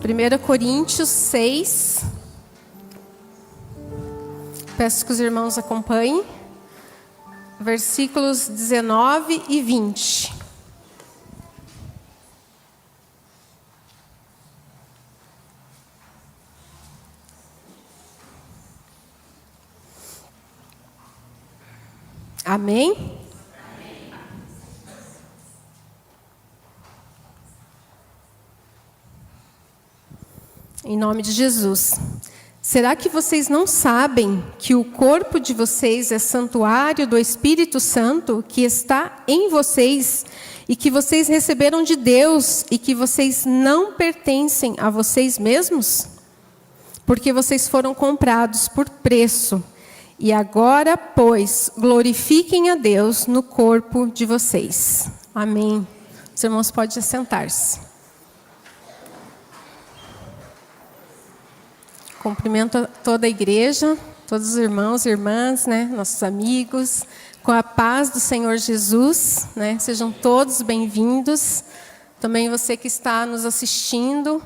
1 Coríntios 6. Peço que os irmãos acompanhem. Versículos 19 e 20. Amém? Em nome de Jesus. Será que vocês não sabem que o corpo de vocês é santuário do Espírito Santo que está em vocês e que vocês receberam de Deus e que vocês não pertencem a vocês mesmos? Porque vocês foram comprados por preço. E agora, pois, glorifiquem a Deus no corpo de vocês. Amém. Os irmãos podem assentar-se. Cumprimento a toda a igreja, todos os irmãos e irmãs, nossos amigos, com a paz do Senhor Jesus, sejam todos bem-vindos. Também você que está nos assistindo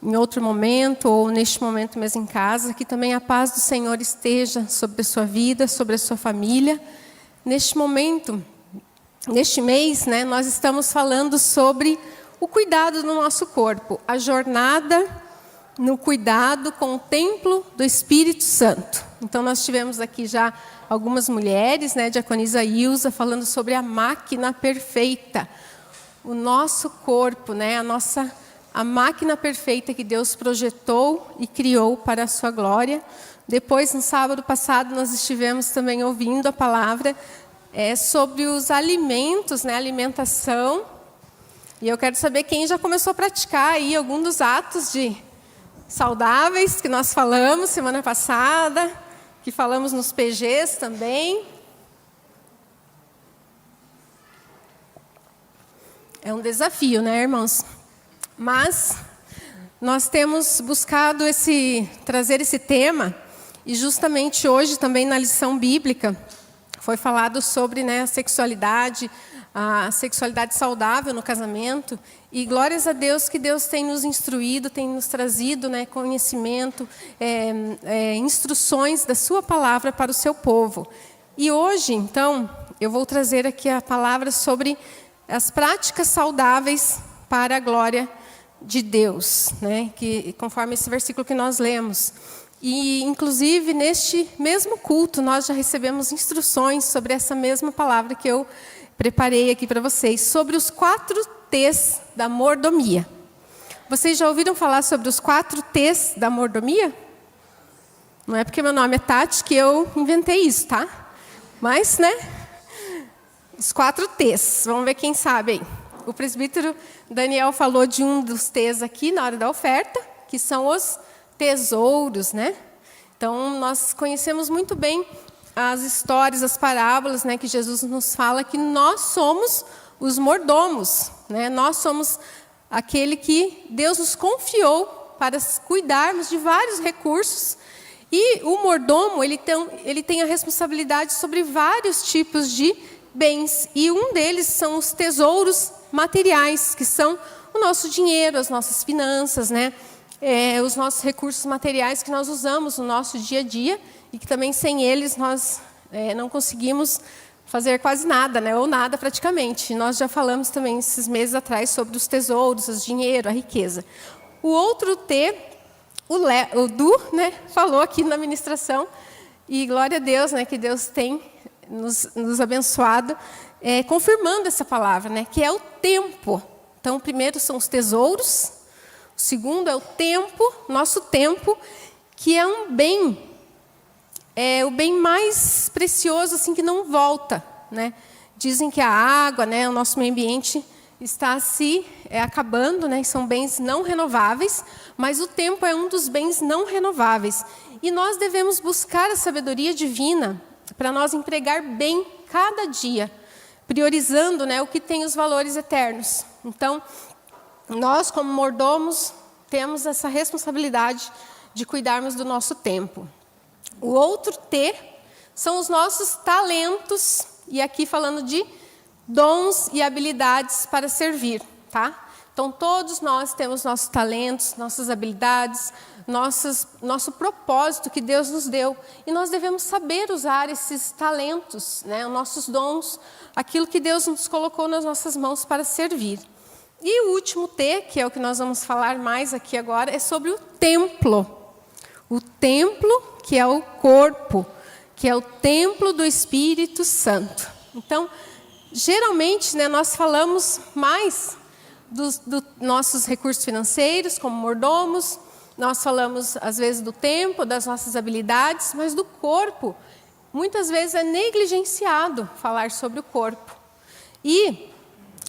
em outro momento ou neste momento mesmo em casa, que também a paz do Senhor esteja sobre a sua vida, sobre a sua família. Neste momento, neste mês, nós estamos falando sobre o cuidado do nosso corpo, a jornada no cuidado com o templo do Espírito Santo. Então, nós tivemos aqui já algumas mulheres, diaconisa Ilza, falando sobre a máquina perfeita. O nosso corpo, a máquina perfeita que Deus projetou e criou para a sua glória. Depois, no sábado passado, nós estivemos também ouvindo a palavra sobre os alimentos, alimentação. E eu quero saber quem já começou a praticar aí algum dos atos saudáveis que nós falamos semana passada, que falamos nos PGs também. É um desafio, irmãos? Mas nós temos buscado trazer esse tema, e justamente hoje também na lição bíblica foi falado sobre a sexualidade saudável no casamento. E glórias a Deus que Deus tem nos instruído, tem nos trazido conhecimento, instruções da sua palavra para o seu povo. E hoje, então, eu vou trazer aqui a palavra sobre as práticas saudáveis para a glória de Deus, que conforme esse versículo que nós lemos. E, inclusive, neste mesmo culto, nós já recebemos instruções sobre essa mesma palavra que eu preparei aqui para vocês, sobre os 4 T's da mordomia. Vocês já ouviram falar sobre os 4 T's da mordomia? Não é porque meu nome é Tati que eu inventei isso, tá? Mas, os 4 T's. Vamos ver quem sabe aí. O presbítero Daniel falou de um dos T's aqui na hora da oferta, que são os tesouros, Então, nós conhecemos muito bem as histórias, as parábolas, que Jesus nos fala que nós somos os mordomos, Nós somos aquele que Deus nos confiou para cuidarmos de vários recursos. E o mordomo, ele tem a responsabilidade sobre vários tipos de bens. E um deles são os tesouros materiais, que são o nosso dinheiro, as nossas finanças, os nossos recursos materiais que nós usamos no nosso dia a dia e que também sem eles nós não conseguimos fazer quase nada, ou nada praticamente. Nós já falamos também esses meses atrás sobre os tesouros, o dinheiro, a riqueza. O outro T, o Du, falou aqui na ministração, e glória a Deus, que Deus tem nos abençoado, confirmando essa palavra, que é o tempo. Então, o primeiro são os tesouros, o segundo é o tempo, nosso tempo, que é um bem, o bem mais precioso, assim, que não volta, Dizem que a água, o nosso meio ambiente está se acabando, e são bens não renováveis, mas o tempo é um dos bens não renováveis. E nós devemos buscar a sabedoria divina para nós empregar bem cada dia, priorizando o que tem os valores eternos. Então, nós, como mordomos, temos essa responsabilidade de cuidarmos do nosso tempo. O outro T são os nossos talentos, e aqui falando de dons e habilidades para servir, tá? Então, todos nós temos nossos talentos, nossas habilidades, nosso propósito que Deus nos deu. E nós devemos saber usar esses talentos, né, os nossos dons, aquilo que Deus nos colocou nas nossas mãos para servir. E o último T, que é o que nós vamos falar mais aqui agora, é sobre o templo. O templo, que é o corpo, que é o templo do Espírito Santo. Então, geralmente, né, nós falamos mais dos nossos recursos financeiros, como mordomos, nós falamos, às vezes, do tempo, das nossas habilidades, mas do corpo, muitas vezes é negligenciado falar sobre o corpo. E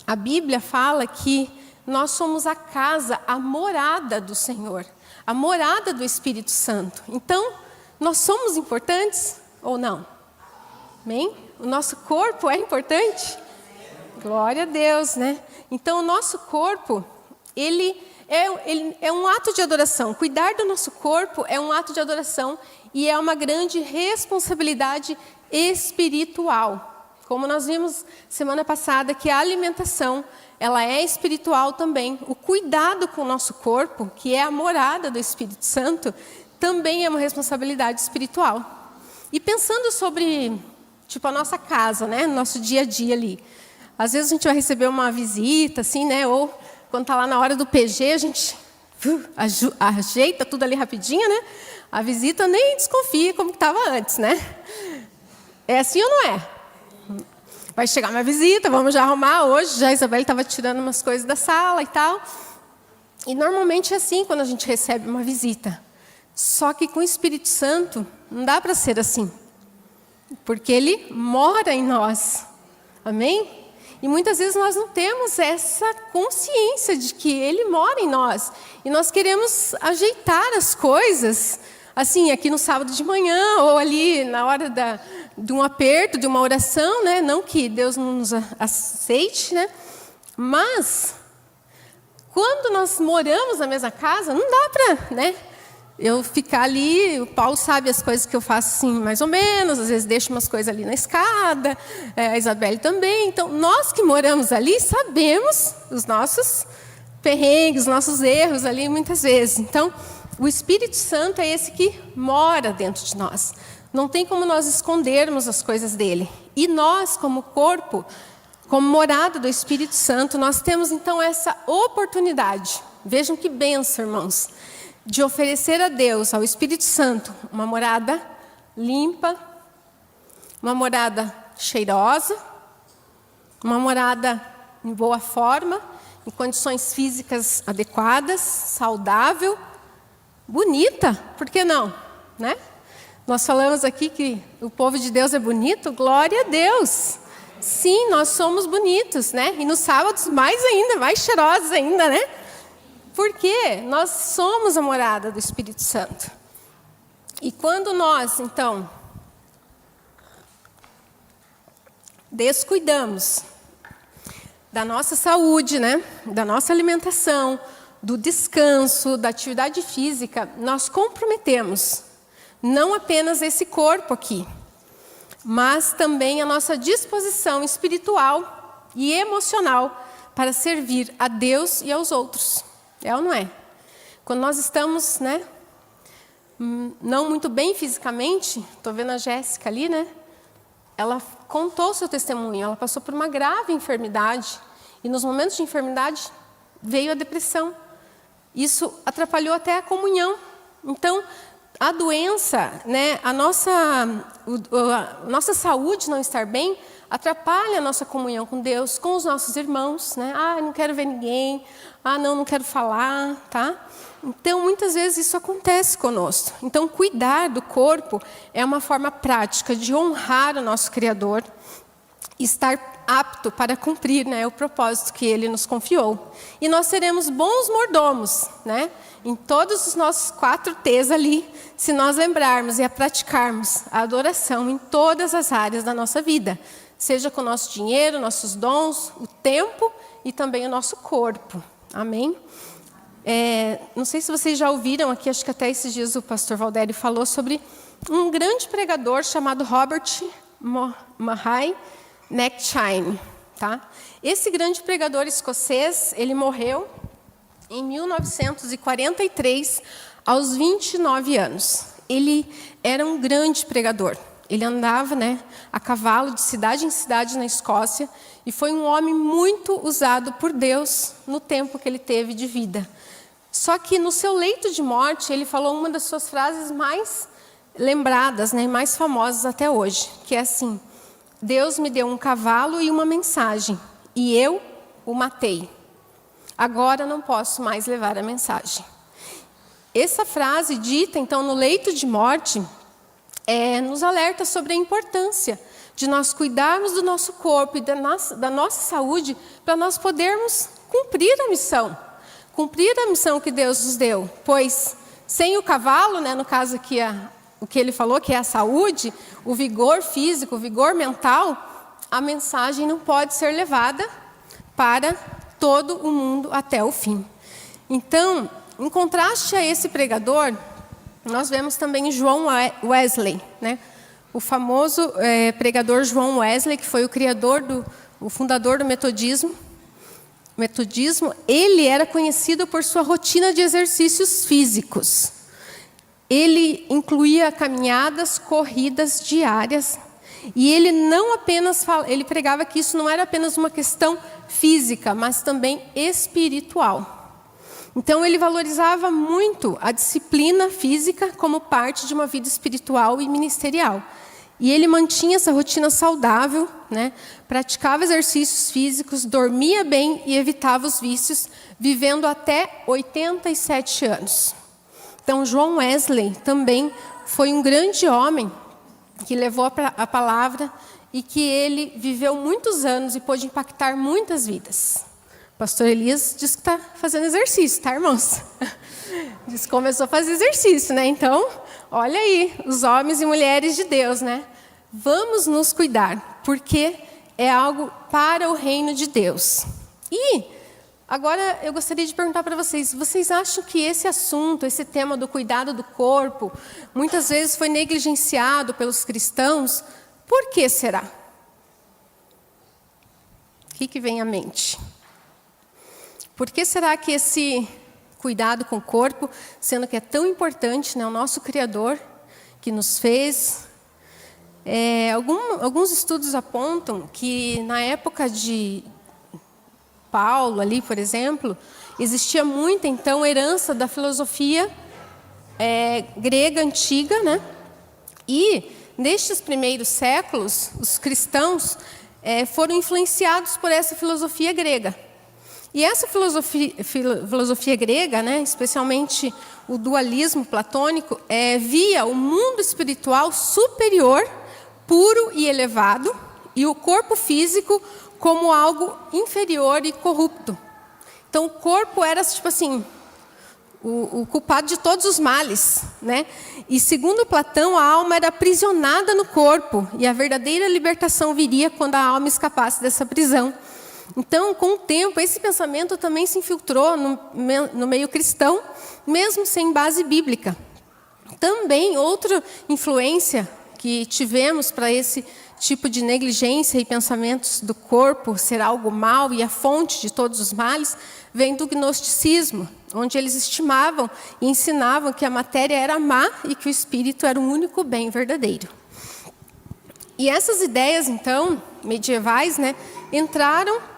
a Bíblia fala que nós somos a casa, a morada do Senhor, a morada do Espírito Santo. Então, nós somos importantes ou não? Amém? O nosso corpo é importante? Glória a Deus, né? Então, o nosso corpo, ele é um ato de adoração. Cuidar do nosso corpo é um ato de adoração e é uma grande responsabilidade espiritual. Como nós vimos semana passada, que a alimentação, ela é espiritual também. O cuidado com o nosso corpo, que é a morada do Espírito Santo, também é uma responsabilidade espiritual. E pensando sobre, tipo, a nossa casa, né? Nosso dia a dia ali. Às vezes a gente vai receber uma visita, assim, né? Ou quando está lá na hora do PG, a gente ajeita tudo ali rapidinho, né? A visita nem desconfia como estava antes, né? É assim ou não é? Vai chegar uma visita, vamos já arrumar. Hoje já a Isabel estava tirando umas coisas da sala e tal. E normalmente é assim quando a gente recebe uma visita. Só que com o Espírito Santo não dá para ser assim. Porque Ele mora em nós. Amém? E muitas vezes nós não temos essa consciência de que Ele mora em nós. E nós queremos ajeitar as coisas, assim, aqui no sábado de manhã, ou ali na hora de um aperto, de uma oração, né? Não que Deus não nos aceite, né? Mas, quando nós moramos na mesma casa, não dá para, né? Eu ficar ali, o Paulo sabe as coisas que eu faço assim, mais ou menos, às vezes deixo umas coisas ali na escada, a Isabelle também. Então, nós que moramos ali, sabemos os nossos perrengues, os nossos erros ali, muitas vezes. Então, o Espírito Santo é esse que mora dentro de nós. Não tem como nós escondermos as coisas dele. E nós, como corpo, como morada do Espírito Santo, nós temos então essa oportunidade. Vejam que bênção, irmãos. De oferecer a Deus, ao Espírito Santo, uma morada limpa, uma morada cheirosa, uma morada em boa forma, em condições físicas adequadas, saudável, bonita, por que não? Né? Nós falamos aqui que o povo de Deus é bonito, glória a Deus. Sim, nós somos bonitos, né? E nos sábados mais ainda, mais cheirosos ainda, né? Porque nós somos a morada do Espírito Santo. E quando nós, então, descuidamos da nossa saúde, né? Da nossa alimentação, do descanso, da atividade física, nós comprometemos não apenas esse corpo aqui, mas também a nossa disposição espiritual e emocional para servir a Deus e aos outros. É ou não é? Quando nós estamos, né, não muito bem fisicamente, estou vendo a Jéssica ali, né? Ela contou o seu testemunho, ela passou por uma grave enfermidade. E nos momentos de enfermidade veio a depressão. Isso atrapalhou até a comunhão. Então, a doença, né, a nossa saúde não estar bem, atrapalha a nossa comunhão com Deus, com os nossos irmãos, né? Ah, não quero ver ninguém. Ah, não quero falar, tá? Então, muitas vezes isso acontece conosco. Então, cuidar do corpo é uma forma prática de honrar o nosso Criador, estar apto para cumprir, né, o propósito que Ele nos confiou. E nós seremos bons mordomos, né? Em todos os nossos 4 T's ali, se nós lembrarmos e a praticarmos a adoração em todas as áreas da nossa vida. Seja com o nosso dinheiro, nossos dons, o tempo e também o nosso corpo. Amém? Não sei se vocês já ouviram aqui, acho que até esses dias o pastor Valdério falou sobre um grande pregador chamado Robert Mahay McCheyne. Tá? Esse grande pregador escocês, ele morreu em 1943, aos 29 anos. Ele era um grande pregador. Ele andava, a cavalo de cidade em cidade na Escócia e foi um homem muito usado por Deus no tempo que ele teve de vida. Só que no seu leito de morte, ele falou uma das suas frases mais lembradas, mais famosas até hoje, que é assim: Deus me deu um cavalo e uma mensagem, e eu o matei. Agora não posso mais levar a mensagem. Essa frase dita, então, no leito de morte, nos alerta sobre a importância de nós cuidarmos do nosso corpo e da nossa saúde para nós podermos cumprir a missão que Deus nos deu. Pois sem o cavalo, no caso aqui o que ele falou, que é a saúde, o vigor físico, o vigor mental, a mensagem não pode ser levada para todo o mundo até o fim. Então, em contraste a esse pregador, nós vemos também João Wesley, o famoso pregador João Wesley, que foi o fundador do metodismo. Ele era conhecido por sua rotina de exercícios físicos. Ele incluía caminhadas, corridas diárias, e ele ele pregava que isso não era apenas uma questão física, mas também espiritual. Então, ele valorizava muito a disciplina física como parte de uma vida espiritual e ministerial. E ele mantinha essa rotina saudável, praticava exercícios físicos, dormia bem e evitava os vícios, vivendo até 87 anos. Então, João Wesley também foi um grande homem que levou a palavra e que ele viveu muitos anos e pôde impactar muitas vidas. O pastor Elias disse que está fazendo exercício, tá, irmãos? Diz que começou a fazer exercício, Então, olha aí, os homens e mulheres de Deus, Vamos nos cuidar, porque é algo para o reino de Deus. E agora eu gostaria de perguntar para vocês acham que esse assunto, esse tema do cuidado do corpo, muitas vezes foi negligenciado pelos cristãos? Por que será? O que vem à mente? Por que será que esse cuidado com o corpo, sendo que é tão importante, o nosso Criador que nos fez? Alguns estudos apontam que na época de Paulo, ali, por exemplo, existia muita, então, herança da filosofia grega antiga, E, nestes primeiros séculos, os cristãos foram influenciados por essa filosofia grega. E essa filosofia grega, especialmente o dualismo platônico, via o mundo espiritual superior, puro e elevado, e o corpo físico como algo inferior e corrupto. Então, o corpo era, tipo assim, o culpado de todos os males, E, segundo Platão, a alma era aprisionada no corpo, e a verdadeira libertação viria quando a alma escapasse dessa prisão. Então, com o tempo, esse pensamento também se infiltrou no meio cristão, mesmo sem base bíblica. Também, outra influência que tivemos para esse tipo de negligência e pensamentos do corpo ser algo mau e a fonte de todos os males, vem do gnosticismo, onde eles estimavam e ensinavam que a matéria era má e que o espírito era o único bem verdadeiro. E essas ideias, então, medievais, entraram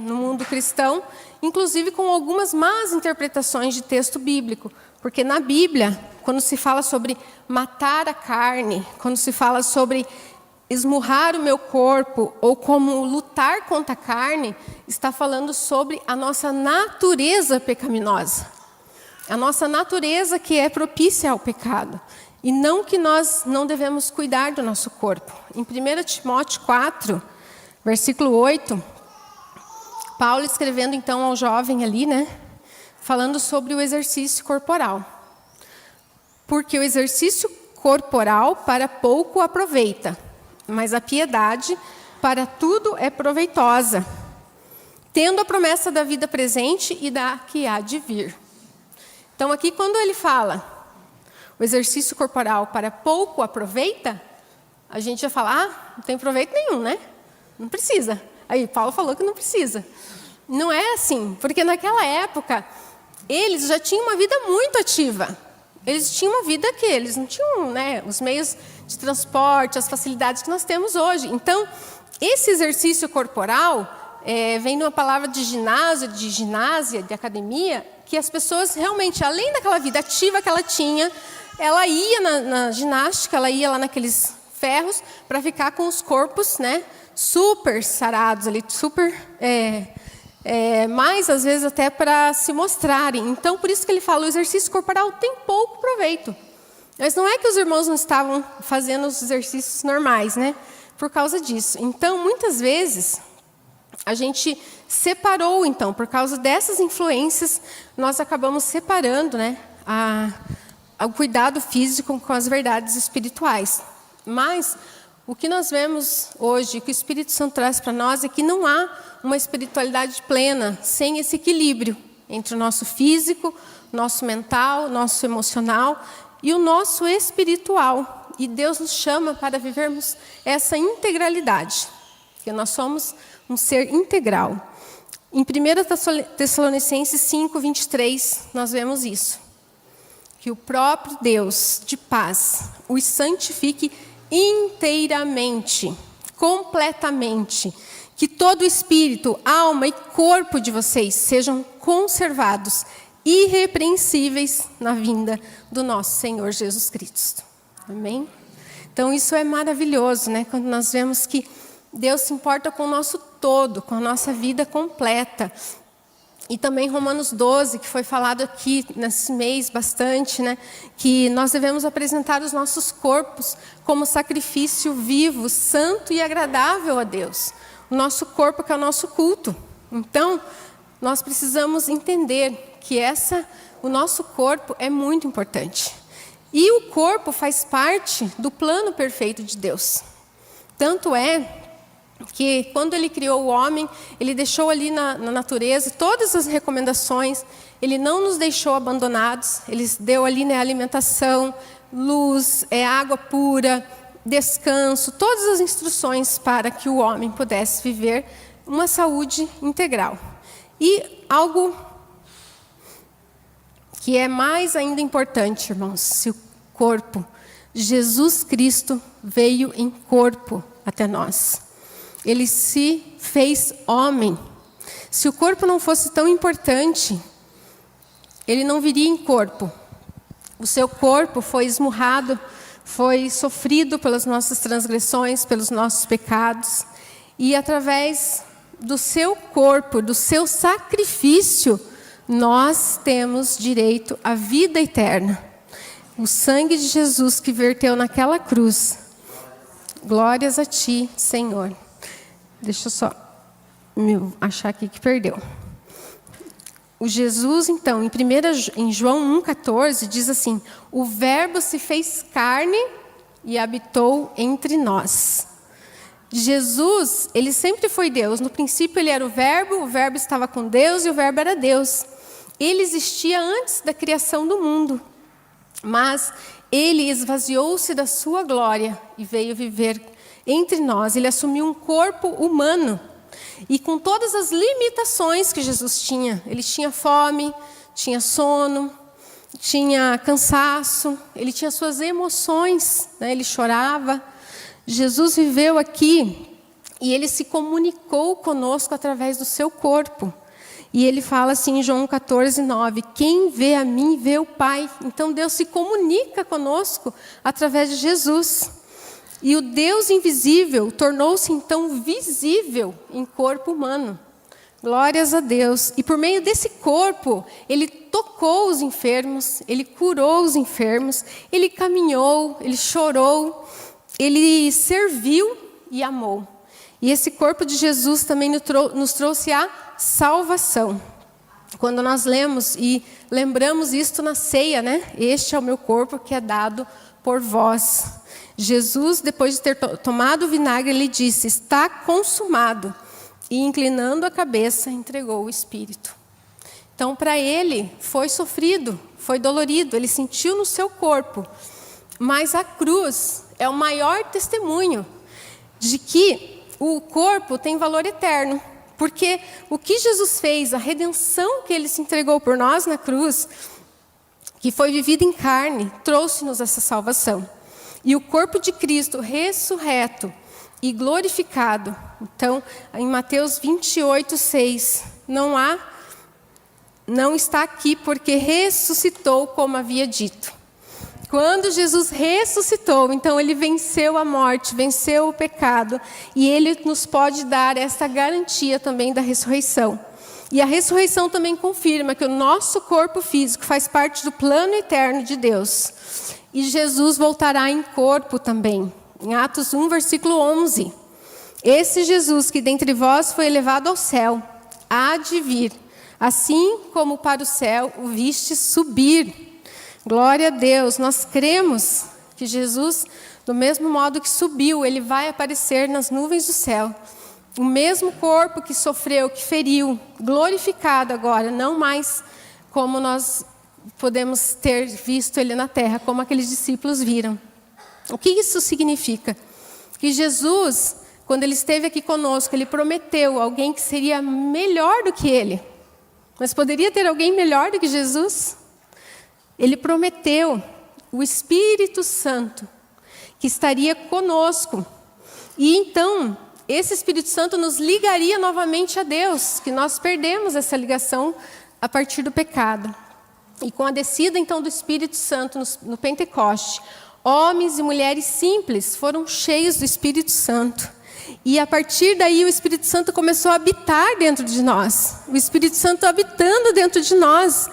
no mundo cristão, inclusive com algumas más interpretações de texto bíblico, porque na Bíblia, quando se fala sobre matar a carne, quando se fala sobre esmurrar o meu corpo, ou como lutar contra a carne, está falando sobre a nossa natureza pecaminosa. A nossa natureza que é propícia ao pecado. E não que nós não devemos cuidar do nosso corpo. Em 1 Timóteo 4, versículo 8, Paulo escrevendo então ao jovem ali, falando sobre o exercício corporal. Porque o exercício corporal para pouco aproveita, mas a piedade para tudo é proveitosa, tendo a promessa da vida presente e da que há de vir. Então aqui quando ele fala, o exercício corporal para pouco aproveita, a gente vai falar, não tem proveito nenhum, Não precisa. Aí Paulo falou que não precisa. Não é assim, porque naquela época eles já tinham uma vida muito ativa. Eles tinham uma vida que eles não tinham, né, os meios de transporte, as facilidades que nós temos hoje. Então, esse exercício corporal vem de uma palavra de ginásio, de ginásia, de academia, que as pessoas realmente, além daquela vida ativa que ela tinha, ela ia na ginástica, ela ia lá naqueles ferros para ficar com os corpos, né, super sarados ali, super... mais às vezes até para se mostrarem. Então, por isso que ele fala, o exercício corporal tem pouco proveito. Mas não é que os irmãos não estavam fazendo os exercícios normais, né? Por causa disso. Então, muitas vezes, a gente separou, então, por causa dessas influências, nós acabamos separando, né, o cuidado físico com as verdades espirituais. Mas o que nós vemos hoje, que o Espírito Santo traz para nós, é que não há uma espiritualidade plena sem esse equilíbrio entre o nosso físico, nosso mental, nosso emocional e o nosso espiritual. E Deus nos chama para vivermos essa integralidade, porque nós somos um ser integral. Em 1 Tessalonicenses 5, 23, nós vemos isso. Que o próprio Deus de paz os santifique inteiramente, completamente, que todo o espírito, alma e corpo de vocês sejam conservados, irrepreensíveis na vinda do nosso Senhor Jesus Cristo. Amém? Então isso é maravilhoso, né? Quando nós vemos que Deus se importa com o nosso todo, com a nossa vida completa. E também Romanos 12, que foi falado aqui nesse mês bastante, né? Que nós devemos apresentar os nossos corpos como sacrifício vivo, santo e agradável a Deus. O nosso corpo que é o nosso culto. Então, nós precisamos entender que o nosso corpo é muito importante. E o corpo faz parte do plano perfeito de Deus. Tanto é que quando ele criou o homem, ele deixou ali na natureza todas as recomendações, ele não nos deixou abandonados, ele deu ali, né, alimentação, luz, água pura, descanso, todas as instruções para que o homem pudesse viver uma saúde integral. E algo que é mais ainda importante, irmãos, se o corpo, Jesus Cristo veio em corpo até nós. Ele se fez homem. Se o corpo não fosse tão importante, ele não viria em corpo. O seu corpo foi esmurrado, foi sofrido pelas nossas transgressões, pelos nossos pecados. E através do seu corpo, do seu sacrifício, nós temos direito à vida eterna. O sangue de Jesus que verteu naquela cruz. Glórias a ti, Senhor. Deixa eu só achar aqui que perdeu. O Jesus, então, em João 1,14, diz assim: o verbo se fez carne e habitou entre nós. Jesus, ele sempre foi Deus. No princípio ele era o verbo estava com Deus e o verbo era Deus. Ele existia antes da criação do mundo. Mas ele esvaziou-se da sua glória e veio viver entre nós. Ele assumiu um corpo humano. E com todas as limitações que Jesus tinha. Ele tinha fome, tinha sono, tinha cansaço. Ele tinha suas emoções, né? Ele chorava. Jesus viveu aqui e ele se comunicou conosco através do seu corpo. E ele fala assim em João 14, 9, quem vê a mim, vê o Pai. Então Deus se comunica conosco através de Jesus. E o Deus invisível tornou-se então visível em corpo humano. Glórias a Deus. E por meio desse corpo, ele tocou os enfermos, ele curou os enfermos, ele caminhou, ele chorou, ele serviu e amou. E esse corpo de Jesus também nos trouxe a salvação. Quando nós lemos e lembramos isto na ceia, né? Este é o meu corpo que é dado por vós. Jesus, depois de ter tomado o vinagre, ele disse, está consumado. E inclinando a cabeça, entregou o Espírito. Então, para ele, foi sofrido, foi dolorido, ele sentiu no seu corpo. Mas a cruz é o maior testemunho de que o corpo tem valor eterno. Porque o que Jesus fez, a redenção que Ele se entregou por nós na cruz, que foi vivida em carne, trouxe-nos essa salvação. E o corpo de Cristo ressurreto e glorificado. Então, em Mateus 28:6, não está aqui porque ressuscitou como havia dito. Quando Jesus ressuscitou, então Ele venceu a morte, venceu o pecado, e Ele nos pode dar essa garantia também da ressurreição. E a ressurreição também confirma que o nosso corpo físico faz parte do plano eterno de Deus. E Jesus voltará em corpo também. Em Atos 1, versículo 11. Esse Jesus que dentre vós foi elevado ao céu, há de vir, assim como para o céu o viste subir. Glória a Deus, nós cremos que Jesus, do mesmo modo que subiu, Ele vai aparecer nas nuvens do céu. O mesmo corpo que sofreu, que feriu, glorificado agora, não mais como nós podemos ter visto Ele na terra, como aqueles discípulos viram. O que isso significa? Que Jesus, quando Ele esteve aqui conosco, Ele prometeu alguém que seria melhor do que Ele. Mas poderia ter alguém melhor do que Jesus? Ele prometeu o Espírito Santo, que estaria conosco. E então, esse Espírito Santo nos ligaria novamente a Deus, que nós perdemos essa ligação a partir do pecado. E com a descida então do Espírito Santo no Pentecoste, homens e mulheres simples foram cheios do Espírito Santo. E a partir daí o Espírito Santo começou a habitar dentro de nós. O Espírito Santo habitando dentro de nós,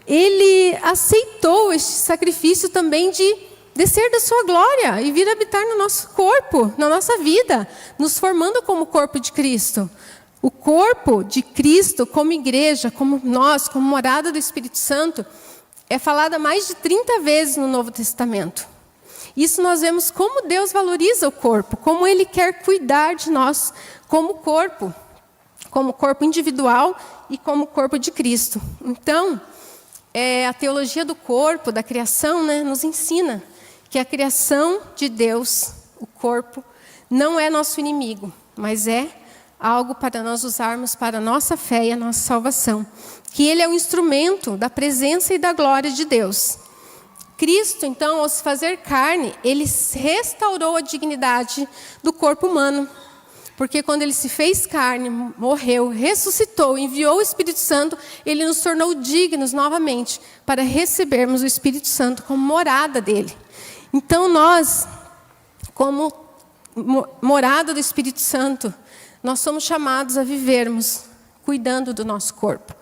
Ele aceitou este sacrifício também de descer da sua glória e vir habitar no nosso corpo, na nossa vida, nos formando como corpo de Cristo. O corpo de Cristo, como igreja, como nós, como morada do Espírito Santo, é falada mais de 30 vezes no Novo Testamento. Isso nós vemos como Deus valoriza o corpo, como Ele quer cuidar de nós como corpo individual e como corpo de Cristo. Então, a teologia do corpo, da criação, nos ensina que a criação de Deus, o corpo, não é nosso inimigo, mas é algo para nós usarmos para a nossa fé e a nossa salvação. Que Ele é um instrumento da presença e da glória de Deus. Cristo, então, ao se fazer carne, Ele restaurou a dignidade do corpo humano. Porque quando Ele se fez carne, morreu, ressuscitou, enviou o Espírito Santo, Ele nos tornou dignos novamente para recebermos o Espírito Santo como morada dEle. Então nós, como morada do Espírito Santo, nós somos chamados a vivermos cuidando do nosso corpo.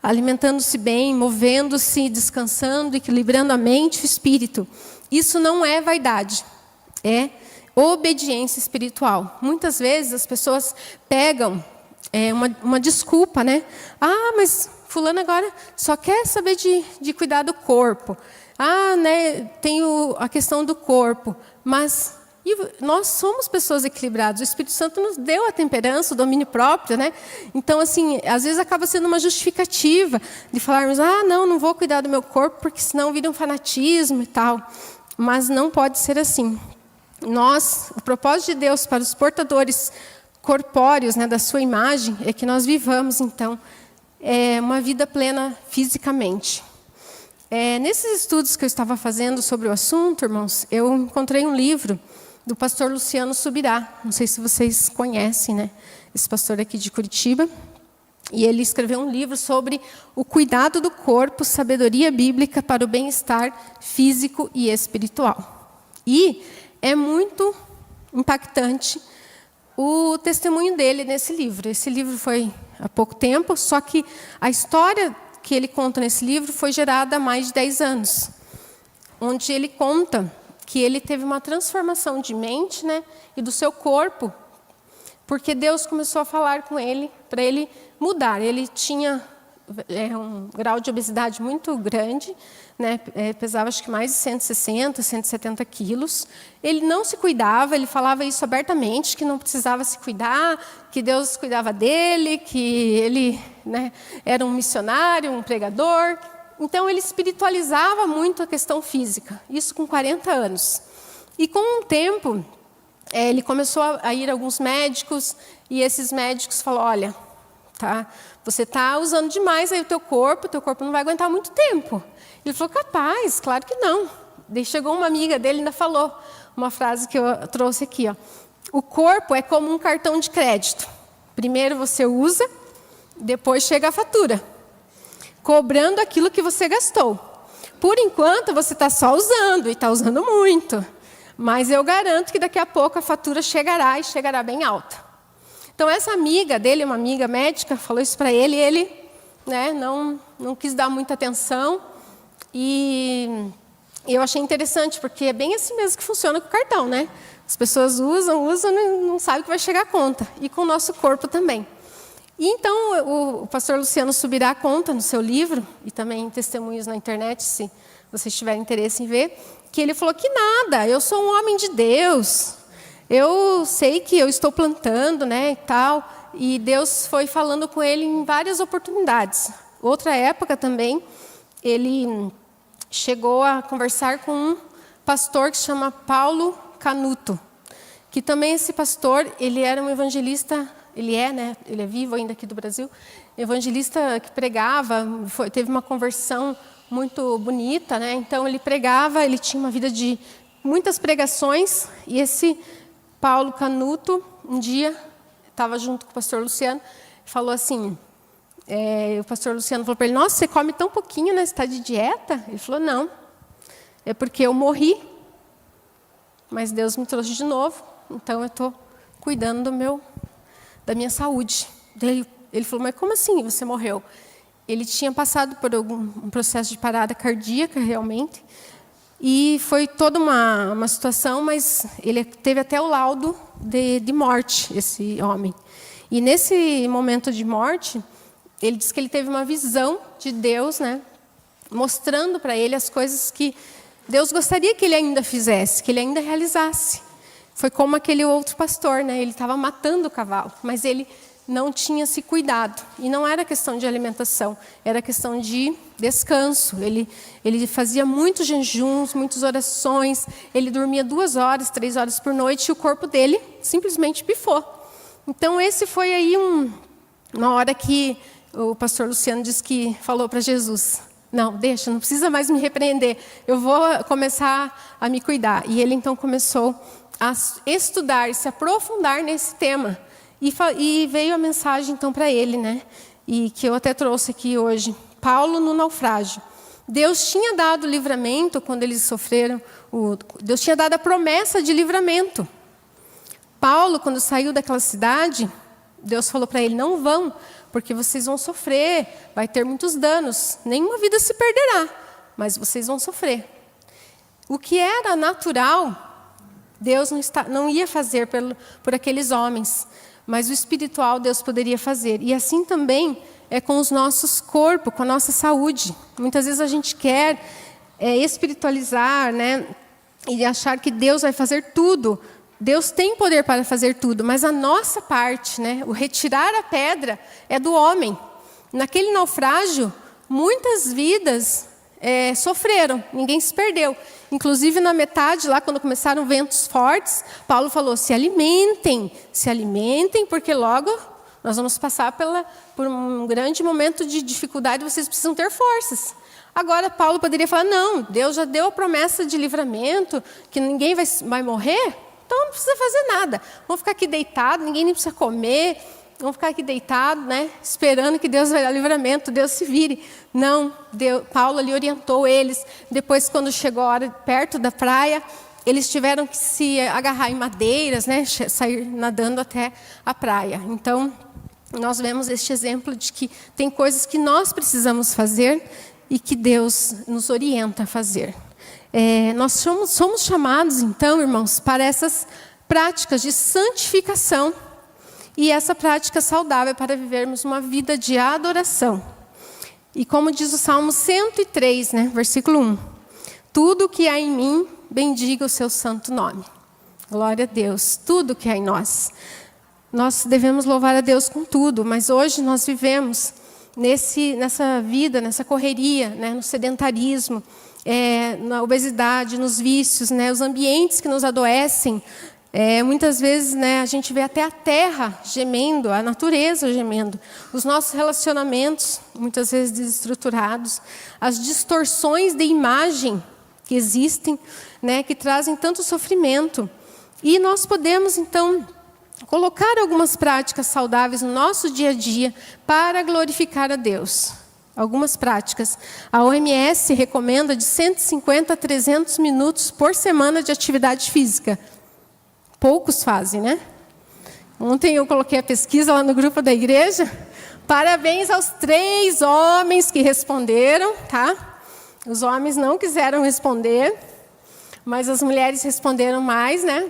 Alimentando-se bem, movendo-se, descansando, equilibrando a mente e o espírito. Isso não é vaidade, é obediência espiritual. Muitas vezes as pessoas pegam uma desculpa, mas fulano agora só quer saber de cuidar do corpo. Tem a questão do corpo, mas nós somos pessoas equilibradas. O Espírito Santo nos deu a temperança, o domínio próprio, Então, assim, às vezes acaba sendo uma justificativa de falarmos, não vou cuidar do meu corpo, porque senão vira um fanatismo e tal. Mas não pode ser assim. O propósito de Deus para os portadores corpóreos, da sua imagem, é que nós vivamos, então, uma vida plena fisicamente. Nesses estudos que eu estava fazendo sobre o assunto, irmãos, eu encontrei um livro do pastor Luciano Subirá. Não sei se vocês conhecem, esse pastor aqui de Curitiba. E ele escreveu um livro sobre o cuidado do corpo, sabedoria bíblica para o bem-estar físico e espiritual. E é muito impactante o testemunho dele nesse livro. Esse livro foi há pouco tempo, só que a história que ele conta nesse livro foi gerada há mais de 10 anos. Onde ele conta que ele teve uma transformação de mente, e do seu corpo, porque Deus começou a falar com ele, para ele mudar. Ele tinha um grau de obesidade muito grande, pesava acho que mais de 160, 170 quilos. Ele não se cuidava, ele falava isso abertamente, que não precisava se cuidar, que Deus cuidava dele, que ele era um missionário, um pregador. Então, ele espiritualizava muito a questão física, isso com 40 anos. E com o tempo, ele começou a ir a alguns médicos, e esses médicos falaram, olha, tá, você está usando demais aí o teu corpo não vai aguentar muito tempo. Ele falou, capaz, claro que não. Daí chegou uma amiga dele e ainda falou uma frase que eu trouxe aqui, ó. O corpo é como um cartão de crédito. Primeiro você usa, depois chega a fatura, cobrando aquilo que você gastou. Por enquanto você está só usando, e está usando muito. Mas eu garanto que daqui a pouco a fatura chegará, e chegará bem alta. Então essa amiga dele, uma amiga médica, falou isso para ele, e ele, né, não quis dar muita atenção. E eu achei interessante, porque é bem assim mesmo que funciona com o cartão, né? As pessoas usam e não sabem que vai chegar a conta. E com o nosso corpo também. E então o pastor Luciano Subirá conta no seu livro, e também em testemunhos na internet, se vocês tiverem interesse em ver, que ele falou que nada, eu sou um homem de Deus, eu sei que eu estou plantando, né, e tal, e Deus foi falando com ele em várias oportunidades. Outra época também, ele chegou a conversar com um pastor que se chama Paulo Canuto, que também esse pastor, ele era um evangelista, ele é vivo ainda aqui do Brasil, evangelista que pregava, teve uma conversão muito bonita, né? Então ele pregava, ele tinha uma vida de muitas pregações, e esse Paulo Canuto, um dia, estava junto com o pastor Luciano, falou assim, o pastor Luciano falou para ele, nossa, você come tão pouquinho, né? Você está de dieta? Ele falou, não, é porque eu morri, mas Deus me trouxe de novo, então eu estou cuidando da minha saúde. Ele falou, mas como assim você morreu? Ele tinha passado por um processo de parada cardíaca, realmente, e foi toda uma situação, mas ele teve até o laudo de morte, esse homem. E nesse momento de morte, ele disse que ele teve uma visão de Deus, né, mostrando para ele as coisas que Deus gostaria que ele ainda fizesse, que ele ainda realizasse. Foi como aquele outro pastor, né, ele estava matando o cavalo, mas ele não tinha se cuidado. E não era questão de alimentação, era questão de descanso. Ele fazia muitos jejuns, muitas orações, ele dormia 2 horas, 3 horas por noite, e o corpo dele simplesmente pifou. Então, esse foi aí uma hora que o pastor Luciano disse que falou para Jesus, não, deixa, não precisa mais me repreender, eu vou começar a me cuidar. E ele então começou a estudar, se aprofundar nesse tema. E veio a mensagem então para ele, né? E que eu até trouxe aqui hoje. Paulo no naufrágio. Deus tinha dado livramento quando eles sofreram. Deus tinha dado a promessa de livramento. Paulo, quando saiu daquela cidade, Deus falou para ele, não vão, porque vocês vão sofrer, vai ter muitos danos. Nenhuma vida se perderá, mas vocês vão sofrer. O que era natural, Deus não ia fazer por aqueles homens. Mas o espiritual Deus poderia fazer. E assim também é com os nossos corpos, com a nossa saúde. Muitas vezes a gente quer espiritualizar, né? E achar que Deus vai fazer tudo. Deus tem poder para fazer tudo, mas a nossa parte, né? O retirar a pedra é do homem. Naquele naufrágio, muitas vidas sofreram, ninguém se perdeu. Inclusive, na metade, lá quando começaram ventos fortes, Paulo falou, se alimentem, porque logo nós vamos passar por um grande momento de dificuldade, vocês precisam ter forças. Agora, Paulo poderia falar, não, Deus já deu a promessa de livramento, que ninguém vai morrer, então não precisa fazer nada. Vamos ficar aqui deitado, ninguém nem precisa comer, vamos ficar aqui deitado, né, esperando que Deus vai dar livramento, Deus se vire. Não, Paulo ali orientou eles. Depois, quando chegou a hora perto da praia, eles tiveram que se agarrar em madeiras, né, sair nadando até a praia. Então, nós vemos este exemplo de que tem coisas que nós precisamos fazer e que Deus nos orienta a fazer. Nós somos chamados, então, irmãos, para essas práticas de santificação. E essa prática saudável para vivermos uma vida de adoração. E como diz o Salmo 103, né, versículo 1. Tudo que há em mim, bendiga o seu santo nome. Glória a Deus. Tudo que há em nós. Nós devemos louvar a Deus com tudo, mas hoje nós vivemos nessa vida, nessa correria, né, no sedentarismo, na obesidade, nos vícios, né, os ambientes que nos adoecem. Muitas vezes, né, a gente vê até a terra gemendo, a natureza gemendo, os nossos relacionamentos, muitas vezes desestruturados, as distorções de imagem que existem, né, que trazem tanto sofrimento. E nós podemos, então, colocar algumas práticas saudáveis no nosso dia a dia para glorificar a Deus. Algumas práticas. A OMS recomenda de 150 a 300 minutos por semana de atividade física. Poucos fazem, né? Ontem eu coloquei a pesquisa lá no grupo da igreja. Parabéns aos 3 homens que responderam, tá? Os homens não quiseram responder, mas as mulheres responderam mais, né?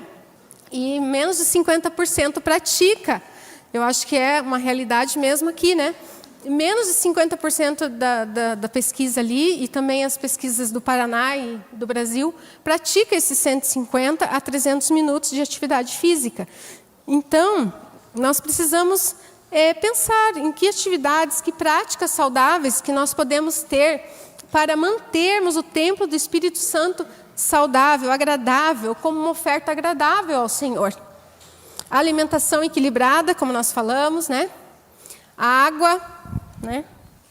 E menos de 50% pratica. Eu acho que é uma realidade mesmo aqui, né? Menos de 50% da pesquisa ali, e também as pesquisas do Paraná e do Brasil, pratica esses 150 a 300 minutos de atividade física. Então, nós precisamos pensar em que atividades, que práticas saudáveis que nós podemos ter para mantermos o templo do Espírito Santo saudável, agradável, como uma oferta agradável ao Senhor. A alimentação equilibrada, como nós falamos, né? A água, né?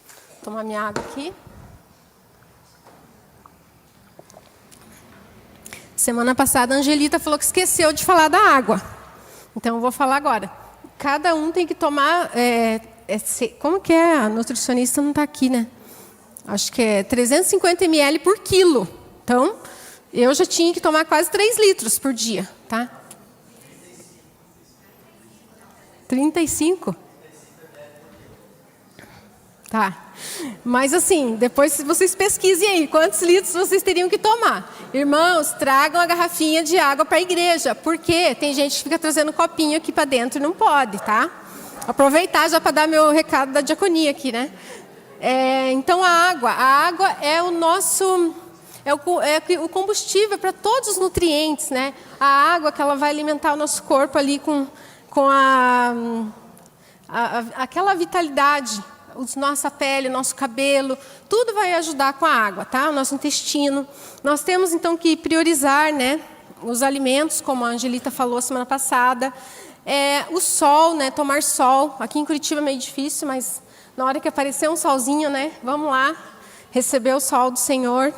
Vou tomar minha água aqui. Semana passada a Angelita falou que esqueceu de falar da água. Então eu vou falar agora. Cada um tem que tomar... como que é? A nutricionista não está aqui, né? Acho que é 350 ml por quilo. Então, eu já tinha que tomar quase 3 litros por dia, tá? 35? Tá. Mas assim, depois vocês pesquisem aí quantos litros vocês teriam que tomar. Irmãos, tragam a garrafinha de água para a igreja. Porque tem gente que fica trazendo copinho aqui para dentro e não pode, tá? Aproveitar já para dar meu recado da diaconia aqui, né? Então a água é o nosso... É o combustível para todos os nutrientes, né? A água que ela vai alimentar o nosso corpo ali com aquela vitalidade, nossa pele, nosso cabelo, tudo vai ajudar com a água, tá? O nosso intestino. Nós temos então que priorizar, né, os alimentos, como a Angelita falou semana passada. O sol, né? Tomar sol. Aqui em Curitiba é meio difícil, mas na hora que aparecer um solzinho, né? Vamos lá receber o sol do Senhor.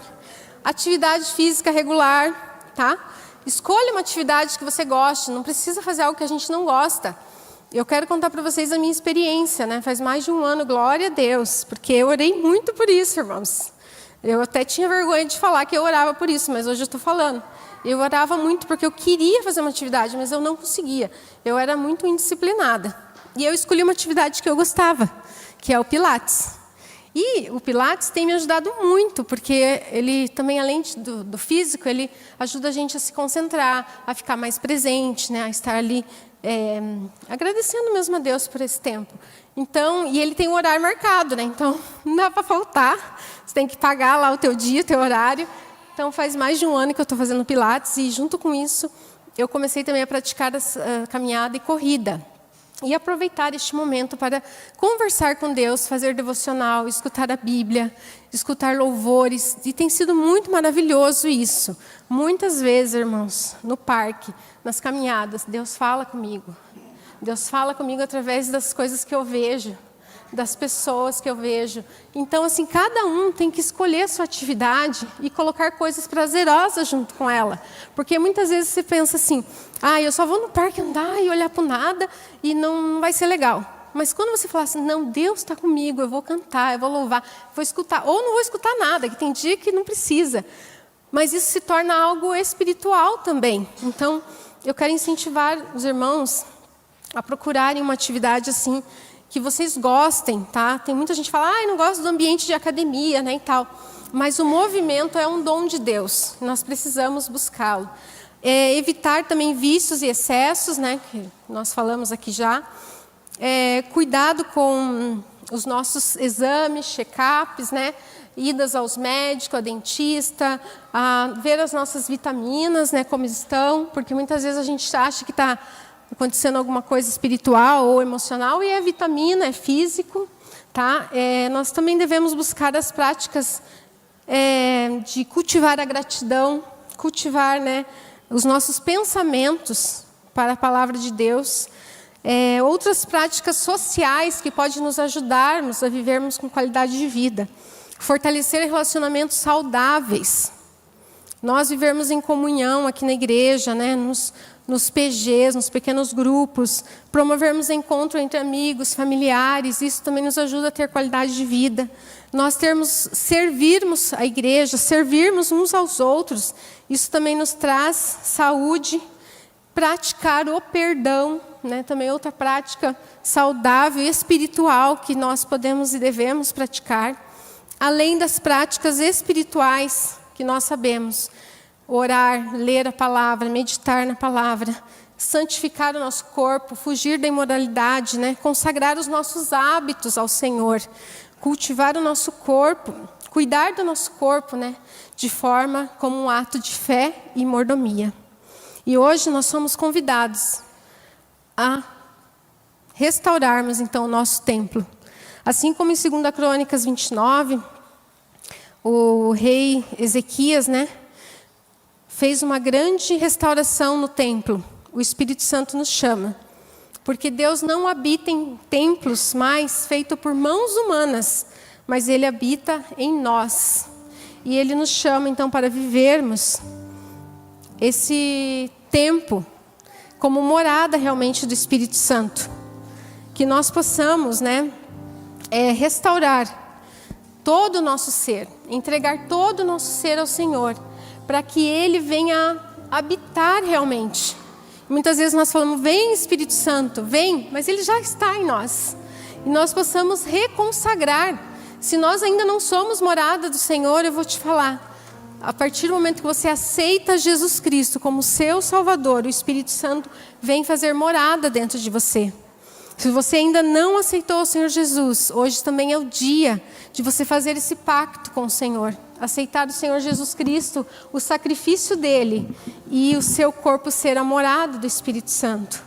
Atividade física regular, tá? Escolha uma atividade que você goste, não precisa fazer algo que a gente não gosta. Eu quero contar para vocês a minha experiência, né? Faz mais de 1 ano, glória a Deus, porque eu orei muito por isso, irmãos. Eu até tinha vergonha de falar que eu orava por isso, mas hoje eu estou falando. Eu orava muito porque eu queria fazer uma atividade, mas eu não conseguia. Eu era muito indisciplinada. E eu escolhi uma atividade que eu gostava, que é o Pilates. E o Pilates tem me ajudado muito, porque ele também, além do físico, ele ajuda a gente a se concentrar, a ficar mais presente, né? A estar ali agradecendo mesmo a Deus por esse tempo. Então, e ele tem um horário marcado, né? Então, não dá para faltar. Você tem que pagar lá o teu dia, o teu horário. Então, faz mais de 1 ano que eu estou fazendo Pilates e, junto com isso, eu comecei também a praticar caminhada e corrida. E aproveitar este momento para conversar com Deus, fazer devocional, escutar a Bíblia, escutar louvores. E tem sido muito maravilhoso isso. Muitas vezes, irmãos, no parque, nas caminhadas, Deus fala comigo. Deus fala comigo através das coisas que eu vejo, das pessoas que eu vejo. Então, assim, cada um tem que escolher a sua atividade e colocar coisas prazerosas junto com ela. Porque muitas vezes você pensa assim, eu só vou no parque andar e olhar para o nada e não vai ser legal. Mas quando você fala assim, não, Deus está comigo, eu vou cantar, eu vou louvar, vou escutar, ou não vou escutar nada, que tem dia que não precisa. Mas isso se torna algo espiritual também. Então, eu quero incentivar os irmãos a procurarem uma atividade assim, que vocês gostem, tá? Tem muita gente que fala, não gosto do ambiente de academia, né, e tal. Mas o movimento é um dom de Deus, nós precisamos buscá-lo. Evitar também vícios e excessos, né, que nós falamos aqui já. Cuidado com os nossos exames, check-ups, né, idas aos médicos, ao dentista, ver as nossas vitaminas, né, como estão, porque muitas vezes a gente acha que está acontecendo alguma coisa espiritual ou emocional, e é vitamina, é físico, tá? Nós também devemos buscar as práticas de cultivar a gratidão, cultivar, né, os nossos pensamentos para a palavra de Deus, outras práticas sociais que podem nos ajudarmos a vivermos com qualidade de vida, fortalecer relacionamentos saudáveis, nós vivermos em comunhão aqui na igreja, né, nos PGs, nos pequenos grupos, promovermos encontro entre amigos, familiares, isso também nos ajuda a ter qualidade de vida. Nós servirmos a igreja, servirmos uns aos outros, isso também nos traz saúde. Praticar o perdão, né, também outra prática saudável e espiritual que nós podemos e devemos praticar. Além das práticas espirituais que nós sabemos, orar, ler a palavra, meditar na palavra, santificar o nosso corpo, fugir da imoralidade, né, consagrar os nossos hábitos ao Senhor, cultivar o nosso corpo, cuidar do nosso corpo, né, de forma como um ato de fé e mordomia. E hoje nós somos convidados a restaurarmos, então, o nosso templo. Assim como em 2 Crônicas 29, o rei Ezequias, né, fez uma grande restauração no templo. O Espírito Santo nos chama. Porque Deus não habita em templos mais feitos por mãos humanas, mas Ele habita em nós. E Ele nos chama, então, para vivermos esse tempo como morada realmente do Espírito Santo. Que nós possamos, né, restaurar todo o nosso ser, entregar todo o nosso ser ao Senhor, para que Ele venha habitar realmente. Muitas vezes nós falamos, vem Espírito Santo, vem, mas Ele já está em nós. E nós possamos reconsagrar. Se nós ainda não somos morada do Senhor, eu vou te falar, a partir do momento que você aceita Jesus Cristo como seu Salvador, o Espírito Santo vem fazer morada dentro de você. Se você ainda não aceitou o Senhor Jesus, hoje também é o dia de você fazer esse pacto com o Senhor. Aceitar o Senhor Jesus Cristo, o sacrifício dele e o seu corpo ser a morada do Espírito Santo.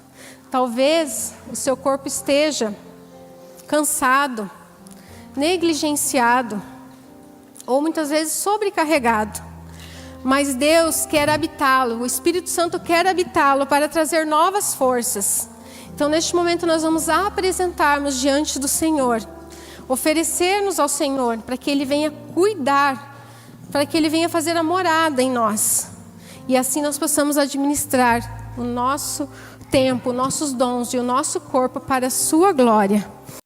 Talvez o seu corpo esteja cansado, negligenciado ou muitas vezes sobrecarregado. Mas Deus quer habitá-lo, o Espírito Santo quer habitá-lo para trazer novas forças. Então, neste momento, nós vamos apresentarmos diante do Senhor, oferecer-nos ao Senhor, para que Ele venha cuidar, para que Ele venha fazer a morada em nós. E assim nós possamos administrar o nosso tempo, nossos dons e o nosso corpo para a sua glória.